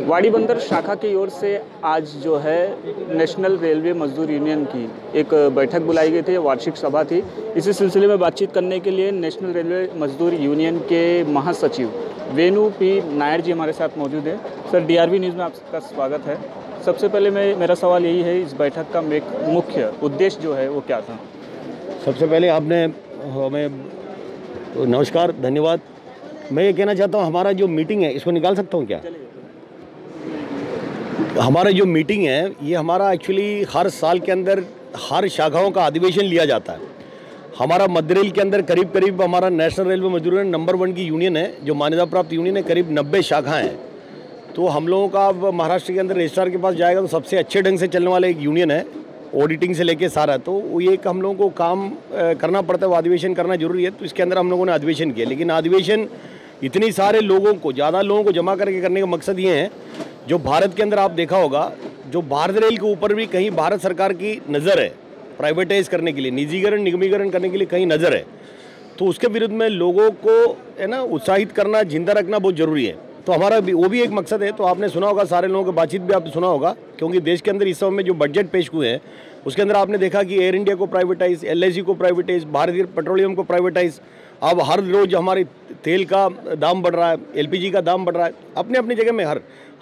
वाड़ी बंदर शाखा की ओर से आज जो है नेशनल रेलवे मजदूर यूनियन की एक बैठक बुलाई गई थी, वार्षिक सभा थी। इसी सिलसिले में बातचीत करने के लिए नेशनल रेलवे मजदूर यूनियन के महासचिव वेणु पी नायर जी हमारे साथ मौजूद हैं। सर, डीआरबी न्यूज़ में आपका स्वागत है। सबसे पहले मेरा सवाल यही है, इस बैठक का मुख्य उद्देश्य जो है वो क्या था? सबसे पहले आपने हमें नमस्कार, धन्यवाद। मैं ये कहना चाहता हूँ, हमारा जो मीटिंग है इसको निकाल सकता हूँ क्या? हमारा जो मीटिंग है ये हमारा एक्चुअली हर साल के अंदर हर शाखाओं का अधिवेशन लिया जाता है। हमारा मध्य रेल के अंदर करीब हमारा नेशनल रेलवे मजदूर यूनियन नंबर 1 की यूनियन है, जो मान्यता प्राप्त यूनियन है। करीब 90 शाखाएं हैं। तो हम लोगों का अब महाराष्ट्र के अंदर रजिस्ट्रार के पास जाएगा तो सबसे अच्छे ढंग से चलने वाला एक यूनियन है, ऑडिटिंग से लेके सारा। तो वो ये हम लोगों को काम करना पड़ता है, वो अधिवेशन करना जरूरी है। तो इसके अंदर हम लोगों ने अधिवेशन किया, लेकिन अधिवेशन इतनी सारे लोगों को, ज़्यादा लोगों को जमा करके करने का मकसद ये है, जो भारत के अंदर आप देखा होगा, जो भारत रेल के ऊपर भी कहीं भारत सरकार की नज़र है प्राइवेटाइज करने के लिए, निजीकरण निगमीकरण करने के लिए कहीं नज़र है। तो उसके विरुद्ध में लोगों को है ना उत्साहित करना, जिंदा रखना बहुत ज़रूरी है। तो हमारा वो भी एक मकसद है। तो आपने सुना होगा, सारे लोगों की बातचीत भी आपने सुना होगा, क्योंकि देश के अंदर इस समय में जो बजट पेश हुए हैं उसके अंदर आपने देखा कि एयर इंडिया को प्राइवेटाइज, LIC को प्राइवेटाइज, भारतीय पेट्रोलियम को प्राइवेटाइज। अब हर रोज़ हमारे तेल का दाम बढ़ रहा है, LPG का दाम बढ़ रहा है। अपने अपनी जगह में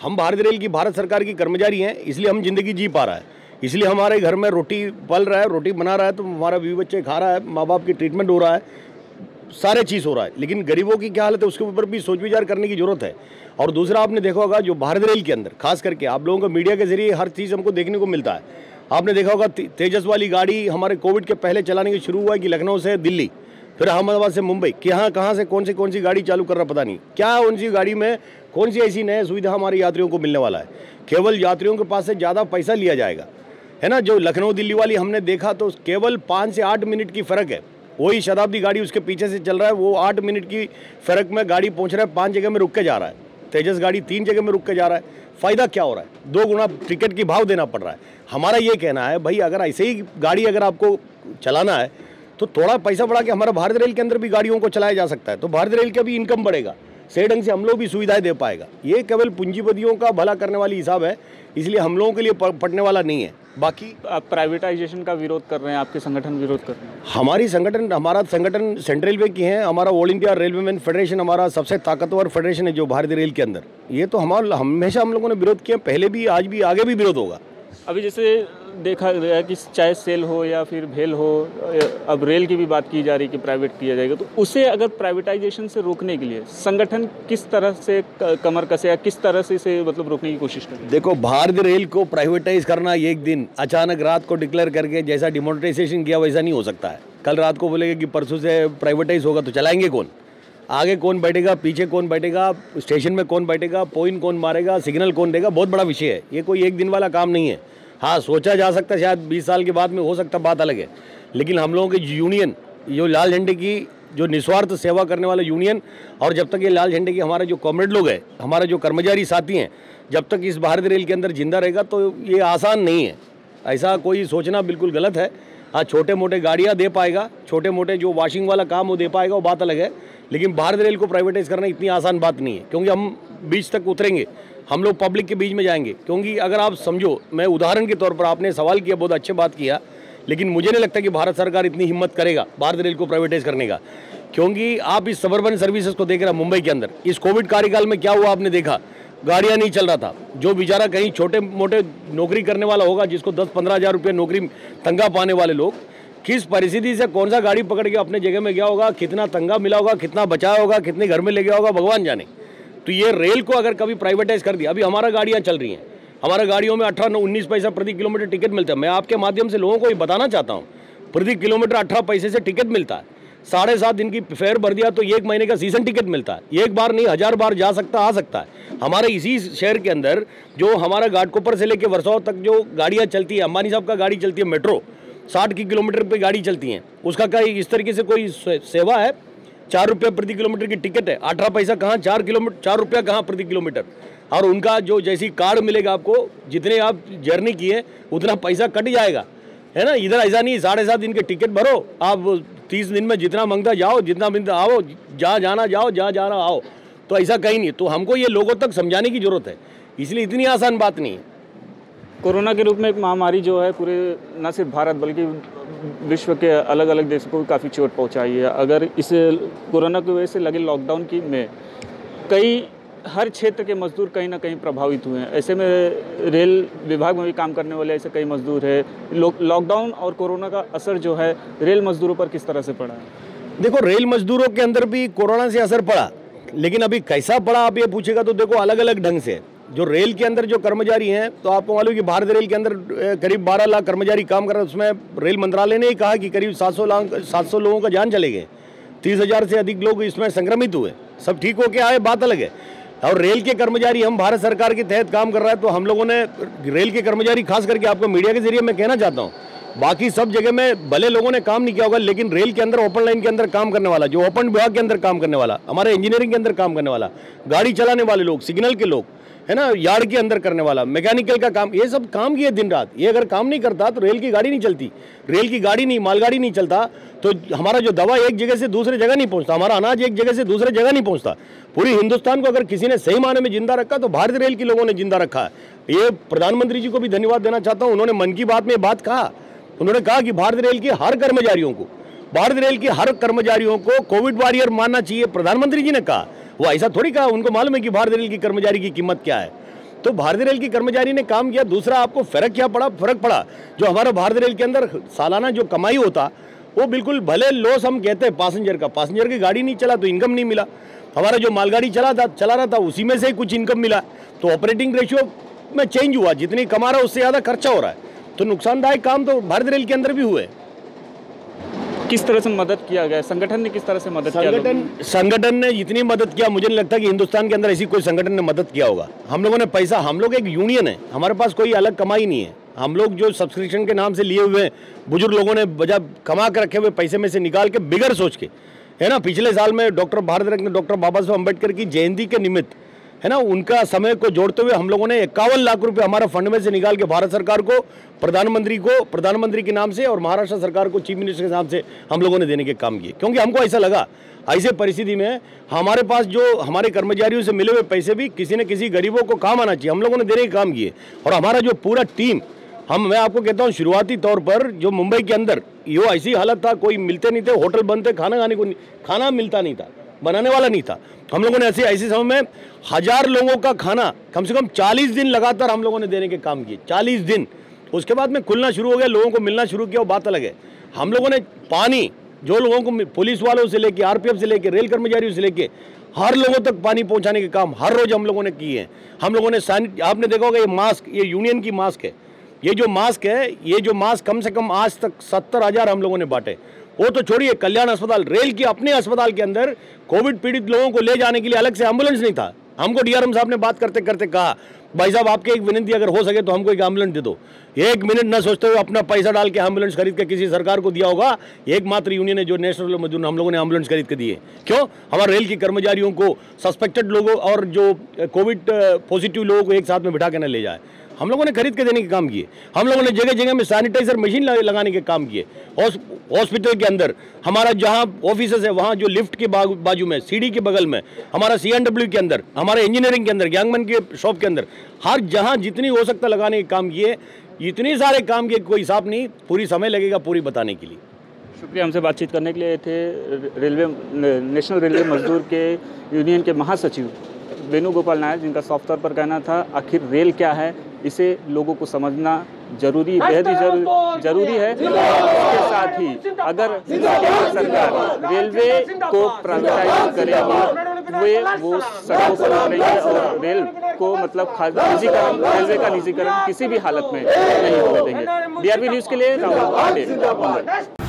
हम भारतीय रेल की, भारत सरकार की कर्मचारी हैं, इसलिए हम जिंदगी जी पा रहा है, इसलिए हमारे घर में रोटी पल रहा है, रोटी बना रहा है, तो हमारा बीवी बच्चे खा रहा है, माँ बाप की ट्रीटमेंट हो रहा है, सारे चीज़ हो रहा है। लेकिन गरीबों की क्या हालत है, उसके ऊपर भी सोच विचार करने की जरूरत है। और दूसरा, आपने देखा होगा, जो भारत रेल के अंदर खास करके आप लोगों को मीडिया के जरिए हर चीज़ हमको देखने को मिलता है। आपने देखा होगा तेजस वाली गाड़ी हमारे कोविड के पहले चलाने की शुरू हुआ कि लखनऊ से दिल्ली, फिर अहमदाबाद से मुंबई, कि यहाँ कहाँ से कौन सी गाड़ी चालू कर रहा पता नहीं क्या, उनसी गाड़ी में कौन सी ऐसी नई सुविधा हमारे यात्रियों को मिलने वाला है। केवल यात्रियों के पास से ज़्यादा पैसा लिया जाएगा, है ना। जो लखनऊ दिल्ली वाली हमने देखा तो केवल 5 से 8 मिनट की फ़र्क है। वही शताब्दी गाड़ी उसके पीछे से चल रहा है, वो 8 मिनट की फ़र्क में गाड़ी पहुँच रहा है, 5 जगह में रुक के जा रहा है। तेजस गाड़ी 3 जगह में रुक के जा रहा है। फ़ायदा क्या हो रहा है? 2 गुना टिकट की भाव देना पड़ रहा है। हमारा ये कहना है, भाई अगर ऐसे ही गाड़ी अगर आपको चलाना है तो थोड़ा पैसा बढ़ा के हमारा भारत रेल के अंदर भी गाड़ियों को चलाया जा सकता है, तो भारत रेल का भी इनकम बढ़ेगा, सही ढंग से हम लोग भी सुविधाएं दे पाएगा। ये केवल पूंजीपतियों का भला करने वाली हिसाब है, इसलिए हम लोगों के लिए पड़ने वाला नहीं है। बाकी आप प्राइवेटाइजेशन का विरोध कर रहे हैं, आपके संगठन विरोध कर रहे हैं? हमारा संगठन सेंट्रल रेलवे की है। हमारा ऑल इंडिया रेलवेमैन फेडरेशन हमारा सबसे ताकतवर फेडरेशन है जो भारतीय रेल के अंदर। ये तो हमेशा हम लोगों ने विरोध किया, पहले भी, आज भी, आगे भी विरोध होगा। अभी जैसे देखा गया कि चाहे सेल हो या फिर भेल हो, अब रेल की भी बात की जा रही कि प्राइवेट किया जाएगा, तो उसे अगर प्राइवेटाइजेशन से रोकने के लिए संगठन किस तरह से कमर कसे या किस तरह से इसे मतलब रोकने की कोशिश करें? देखो, भारतीय रेल को प्राइवेटाइज करना एक दिन अचानक रात को डिक्लेयर करके जैसा डिमोनेटाइजेशन किया वैसा नहीं हो सकता है। कल रात को बोलेगा कि परसों से प्राइवेटाइज होगा, तो चलाएंगे कौन? आगे कौन बैठेगा, पीछे कौन बैठेगा, स्टेशन में कौन बैठेगा, पॉइंट कौन मारेगा, सिग्नल कौन देगा, बहुत बड़ा विषय है। ये कोई एक दिन वाला काम नहीं है। हाँ, सोचा जा सकता है, शायद 20 साल के बाद में हो सकता, बात अलग है। लेकिन हम लोगों की यूनियन, जो लाल झंडे की जो निस्वार्थ सेवा करने वाला यूनियन, और जब तक ये लाल झंडे की हमारे जो कॉमरेड लोग हैं, हमारे जो कर्मचारी साथी हैं, जब तक इस भारत रेल के अंदर जिंदा रहेगा तो ये आसान नहीं है। ऐसा कोई सोचना बिल्कुल गलत है। हाँ, छोटे मोटे गाड़ियाँ दे पाएगा, छोटे मोटे जो वॉशिंग वाला काम वो दे पाएगा, वो बात अलग है। लेकिन भारत रेल को प्राइवेटाइज करना इतनी आसान बात नहीं है, क्योंकि हम बीच तक उतरेंगे, हम लोग पब्लिक के बीच में जाएंगे। क्योंकि अगर आप समझो, मैं उदाहरण के तौर पर, आपने सवाल किया, बहुत अच्छी बात किया, लेकिन मुझे नहीं लगता कि भारत सरकार इतनी हिम्मत करेगा भारत रेल को प्राइवेटाइज करने का। क्योंकि आप इस सबर्बन सर्विसेज को देख रहे हैं मुंबई के अंदर, इस कोविड कार्यकाल में क्या हुआ आपने देखा, गाड़ियाँ नहीं चल रहा था। जो बेचारा कहीं छोटे मोटे नौकरी करने वाला होगा, जिसको 10-15 हज़ार रुपये नौकरी तंगा पाने वाले लोग, किस परिस्थिति से कौन सा गाड़ी पकड़ के अपने जगह में गया होगा, कितना तंगा मिला होगा, कितना बचाया होगा, कितने घर में ले गया होगा, भगवान जाने। तो ये रेल को अगर कभी प्राइवेटाइज कर दिया, अभी हमारा गाड़ियाँ चल रही हैं, हमारा गाड़ियों में 18-19 पैसा प्रति किलोमीटर टिकट मिलता है। मैं आपके माध्यम से लोगों को ये बताना चाहता हूँ, प्रति किलोमीटर 18 पैसे से टिकट मिलता है। 7.5 दिन की फेयर भर दिया तो 1 महीने का सीजन टिकट मिलता है। एक बार नहीं, 1000 बार जा सकता, आ सकता है। हमारे इसी शहर के अंदर जो हमारा घाटकोपर से लेकर वर्सोवा तक जो गाड़ियाँ चलती है, अंबानी साहब का गाड़ी चलती है मेट्रो, 60 किलोमीटर पे गाड़ी चलती हैं, उसका क्या इस तरीके से कोई सेवा है? 4 रुपये प्रति किलोमीटर की टिकट है, 18 पैसा कहाँ, 4 रुपया कहाँ प्रति किलोमीटर। और उनका जो जैसी कार्ड मिलेगा आपको, जितने आप जर्नी किए उतना पैसा कट जाएगा, है ना। इधर ऐसा नहीं, 7.5 दिन के टिकट भरो, आप 30 दिन में जितना मांगता जाओ, जितना मिलता आओ, जहाँ जाना जाओ, जहाँ जाना आओ। तो ऐसा कहीं नहीं। तो हमको ये लोगों तक समझाने की जरूरत है इसलिए इतनी आसान बात नहीं है। कोरोना के रूप में एक महामारी जो है पूरे न सिर्फ भारत बल्कि विश्व के अलग अलग देशों को भी काफ़ी चोट पहुंचाई है। अगर इस कोरोना की वजह से लगे लॉकडाउन की में हर क्षेत्र के मजदूर कहीं ना कहीं प्रभावित हुए हैं। ऐसे में रेल विभाग में भी काम करने वाले ऐसे कई मजदूर हैं। लॉकडाउन और कोरोना का असर जो है रेल मजदूरों पर किस तरह से पड़ा है? देखो, रेल मजदूरों के अंदर भी कोरोना से असर पड़ा, लेकिन अभी कैसा पड़ा आप ये पूछेगा तो देखो अलग अलग ढंग से। जो रेल के अंदर जो कर्मचारी हैं, तो आपको मालूम है कि भारत रेल के अंदर करीब 12 लाख कर्मचारी काम कर रहे हैं। उसमें रेल मंत्रालय ने ही कहा कि करीब 700 लोगों का जान चले गए, 30,000 से अधिक लोग इसमें संक्रमित हुए। सब ठीक होके आए, बात अलग है। और रेल के कर्मचारी, हम भारत सरकार के तहत काम कर रहा है, तो हम लोगों ने रेल के कर्मचारी खास करके आपको मीडिया के जरिए मैं कहना चाहता हूँ, बाकी सब जगह में भले लोगों ने काम नहीं किया होगा, लेकिन रेल के अंदर ओपन लाइन के अंदर काम करने वाला, जो ओपन विभाग के अंदर काम करने वाला, हमारे इंजीनियरिंग के अंदर काम करने वाला, गाड़ी चलाने वाले लोग, सिग्नल के लोग, है ना, यार्ड के अंदर करने वाला, मैकेनिकल का काम, ये सब काम किए दिन रात। ये अगर काम नहीं करता तो रेल की गाड़ी नहीं चलती, रेल की गाड़ी नहीं, मालगाड़ी नहीं चलता, तो हमारा जो दवा एक जगह से दूसरे जगह नहीं पहुंचता, हमारा अनाज एक जगह से दूसरे जगह नहीं पहुंचता। पूरी हिंदुस्तान को अगर किसी ने सही मायने में जिंदा रखा तो भारतीय रेल के लोगों ने जिंदा रखा है। ये प्रधानमंत्री जी को भी धन्यवाद देना चाहता हूँ, उन्होंने मन की बात में बात कहा। उन्होंने कहा कि भारतीय रेल के हर कर्मचारियों को कोविड वॉरियर मानना चाहिए। प्रधानमंत्री जी ने कहा, वो ऐसा थोड़ी कहा, उनको मालूम है कि भारतीय रेल की कर्मचारी की कीमत क्या है। तो भारतीय रेल की कर्मचारी ने काम किया। दूसरा, आपको फर्क क्या पड़ा? फर्क पड़ा जो हमारा भारतीय रेल के अंदर सालाना जो कमाई होता, वो बिल्कुल भले लॉस हम कहते हैं पैसेंजर की गाड़ी नहीं चला तो इनकम नहीं मिला। हमारा जो मालगाड़ी चला रहा था उसी में से ही कुछ इनकम मिला। तो ऑपरेटिंग रेशियो में चेंज हुआ, जितनी कमा रहा है उससे ज़्यादा खर्चा हो रहा है। तो नुकसानदायक काम तो भारतीय रेल के अंदर भी हुए। किस तरह से मदद किया गया? संगठन ने किस तरह से मदद किया? संगठन ने इतनी मदद किया, मुझे नहीं लगता कि हिंदुस्तान के अंदर ऐसी कोई संगठन ने मदद किया होगा। हम लोगों ने पैसा, हम लोग एक यूनियन है, हमारे पास कोई अलग कमाई नहीं है। हम लोग जो सब्सक्रिप्शन के नाम से लिए हुए बुजुर्ग लोगों ने बजा कमा कर रखे हुए पैसे में से निकाल के बिगर सोच के, है ना, पिछले साल में भारत रत्न डॉक्टर बाबा साहब अम्बेडकर की जयंती के निमित्त, है ना, उनका समय को जोड़ते हुए हम लोगों ने 51 लाख रुपए हमारा फंड में से निकाल के भारत सरकार को, प्रधानमंत्री के नाम से और महाराष्ट्र सरकार को चीफ मिनिस्टर के नाम से हम लोगों ने देने के काम किए। क्योंकि हमको ऐसा लगा ऐसे परिस्थिति में हमारे पास जो हमारे कर्मचारियों से मिले हुए पैसे भी किसी न किसी गरीबों को काम आना चाहिए। हम लोगों ने देने के काम किए। और हमारा जो पूरा टीम, मैं आपको कहता हूँ, शुरुआती तौर पर जो मुंबई के अंदर यो ऐसी हालत था, कोई मिलते नहीं थे, होटल बंद थे, खाना मिलता नहीं था, बनाने वाला नहीं था। हम लोगों ने ऐसे समय में 1000 लोगों का खाना कम से कम 40 दिन लगातार हम लोगों ने देने के काम किए, 40 दिन। उसके बाद में खुलना शुरू हो गया, लोगों को मिलना शुरू किया, वो बात अलग है। हम लोगों ने पानी, जो लोगों को, पुलिस वालों से लेके, आरपीएफ से लेके, रेल कर्मचारियों से लेके हर लोगों तक पानी पहुंचाने के काम हर रोज हम लोगों ने किए हैं। हम लोगों ने आपने देखा होगा, ये मास्क, ये यूनियन की मास्क है, ये जो मास्क कम से कम आज तक 70,000 हम लोगों ने बांटे। वो तो छोड़िए, कल्याण अस्पताल, रेल की अपने अस्पताल के अंदर कोविड पीड़ित लोगों को ले जाने के लिए अलग से एम्बुलेंस नहीं था। हमको डीआरएम साहब ने बात करते करते कहा, भाई साहब आपके एक विनती, अगर हो सके तो हमको एक एम्बुलेंस दे दो। 1 मिनट न सोचते हुए अपना पैसा डाल के एम्बुलेंस खरीद के किसी सरकार को दिया होगा। एकमात्र यूनियन है जो नेशनल मजदूर, हम लोगों ने एम्बुलेंस खरीद के दिए। क्यों? हमारे रेल के कर्मचारियों को, सस्पेक्टेड लोगों और जो कोविड पॉजिटिव लोगों को एक साथ में बिठा के न ले जाए, हम लोगों ने खरीद के देने के काम किए। हम लोगों ने जगह जगह में सैनिटाइजर मशीन लगाने के काम किए। हॉस्पिटल के अंदर हमारा जहां ऑफिसेस है, वहां जो लिफ्ट के बाजू में, सीढ़ी के बगल में, हमारा CNW के अंदर, हमारे इंजीनियरिंग के अंदर, गैंगमैन के शॉप के अंदर, हर जहां जितनी हो सकता लगाने के काम किए। इतने सारे काम किए, कोई हिसाब नहीं, पूरी समय लगेगा पूरी बताने के लिए। शुक्रिया। हमसे बातचीत करने के लिए थे नेशनल रेलवे मजदूर के यूनियन के महासचिव वेणुगोपाल नायर, जिनका साफ तौर पर कहना था आखिर रेल क्या है, इसे लोगों को समझना जरूरी, बेहद ही जरूरी है। इसके साथ ही अगर केंद्र सरकार रेलवे को प्राइवेटाइज करेगी, वो सड़कों पर उतरेंगे और रेल को मतलब रेलवे का निजीकरण किसी भी हालत में नहीं होने देंगे। DRB न्यूज़ के लिए राहुल पांडे।